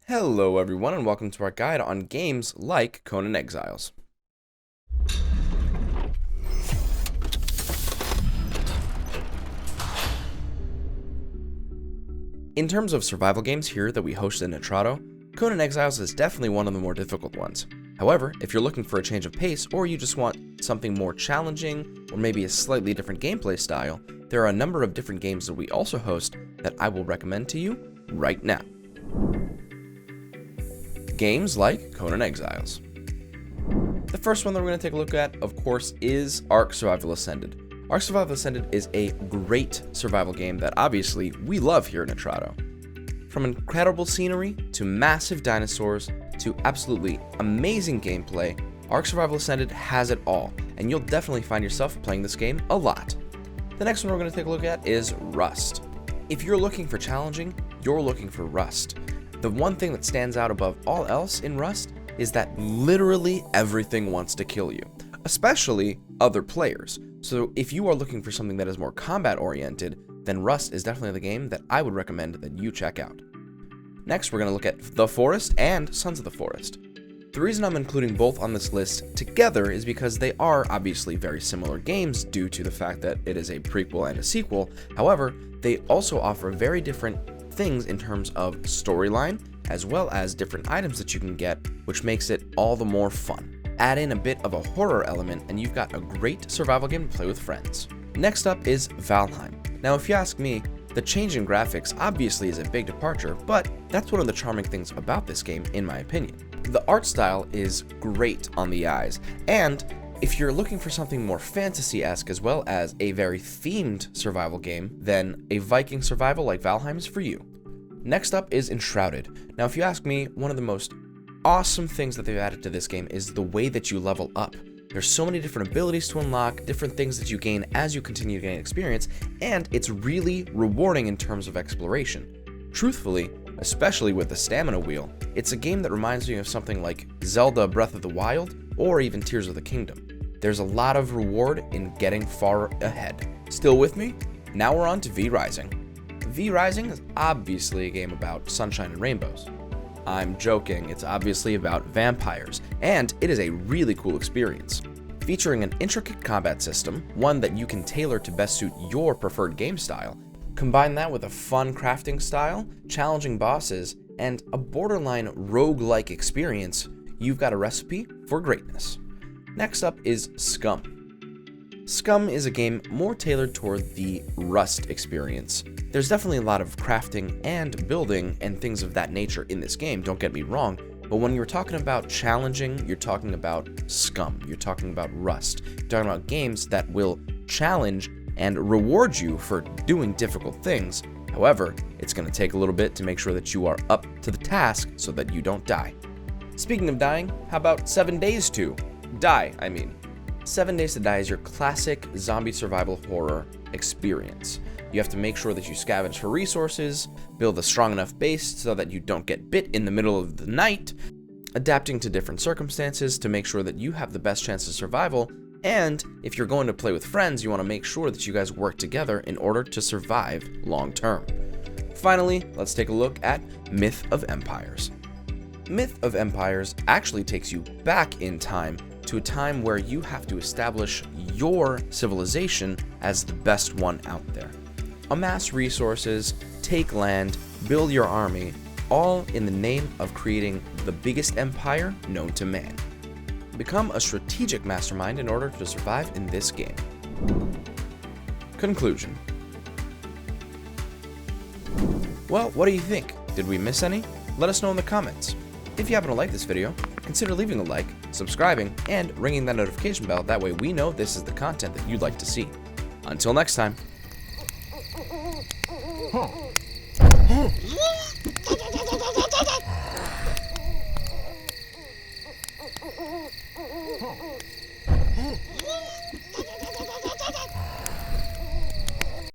Hello everyone and welcome to our guide on games like Conan Exiles. In terms of survival games here that we host in Nitrado, Conan Exiles is definitely one of the more difficult ones. However, if you're looking for a change of pace or you just want something more challenging or maybe a slightly different gameplay style, there are a number of different games that we also host that I will recommend to you right now. Games like Conan Exiles. The first one that we're going to take a look at, of course, is Ark Survival Ascended. Ark Survival Ascended is a great survival game that obviously we love here at Nitrado. From incredible scenery to massive dinosaurs to absolutely amazing gameplay, Ark Survival Ascended has it all, and you'll definitely find yourself playing this game a lot. The next one we're going to take a look at is Rust. If you're looking for challenging, you're looking for Rust. The one thing that stands out above all else in Rust is that literally everything wants to kill you, especially other players. So if you are looking for something that is more combat oriented, then Rust is definitely the game that I would recommend that you check out. Next, we're going to look at The Forest and Sons of the Forest. The reason I'm including both on this list together is because they are obviously very similar games due to the fact that it is a prequel and a sequel. However, they also offer very different things in terms of storyline, as well as different items that you can get, which makes it all the more fun. Add in a bit of a horror element and you've got a great survival game to play with friends. Next up is Valheim. Now if you ask me, the change in graphics obviously is a big departure, but that's one of the charming things about this game in my opinion. The art style is great on the eyes, and if you're looking for something more fantasy-esque as well as a very themed survival game, then a Viking survival like Valheim is for you. Next up is Enshrouded. Now if you ask me, one of the most awesome things that they've added to this game is the way that you level up. There's so many different abilities to unlock, different things that you gain as you continue to gain experience, and it's really rewarding in terms of exploration. Truthfully, especially with the stamina wheel, it's a game that reminds me of something like Zelda Breath of the Wild or even Tears of the Kingdom. There's a lot of reward in getting far ahead. Still with me? Now we're on to V Rising. V Rising is obviously a game about sunshine and rainbows. I'm joking, it's obviously about vampires, and it is a really cool experience. Featuring an intricate combat system, one that you can tailor to best suit your preferred game style. Combine that with a fun crafting style, challenging bosses, and a borderline roguelike experience, you've got a recipe for greatness. Next up is SCUM. SCUM is a game more tailored toward the Rust experience. There's definitely a lot of crafting and building and things of that nature in this game, don't get me wrong, but when you're talking about challenging, you're talking about SCUM, you're talking about Rust, you're talking about games that will challenge and reward you for doing difficult things. However, it's going to take a little bit to make sure that you are up to the task so that you don't die. Speaking of dying, how about 7 Days to Die, 7 Days to Die is your classic zombie survival horror experience. You have to make sure that you scavenge for resources, build a strong enough base so that you don't get bit in the middle of the night, adapting to different circumstances to make sure that you have the best chance of survival, and if you're going to play with friends, you want to make sure that you guys work together in order to survive long term. Finally, let's take a look at Myth of Empires. Myth of Empires actually takes you back in time to a time where you have to establish your civilization as the best one out there. Amass resources, take land, build your army, all in the name of creating the biggest empire known to man. Become a strategic mastermind in order to survive in this game. Conclusion. Well, what do you think? Did we miss any? Let us know in the comments. If you happen to like this video, consider leaving a like, subscribing, and ringing that notification bell. That way we know this is the content that you'd like to see. Until next time. Huh.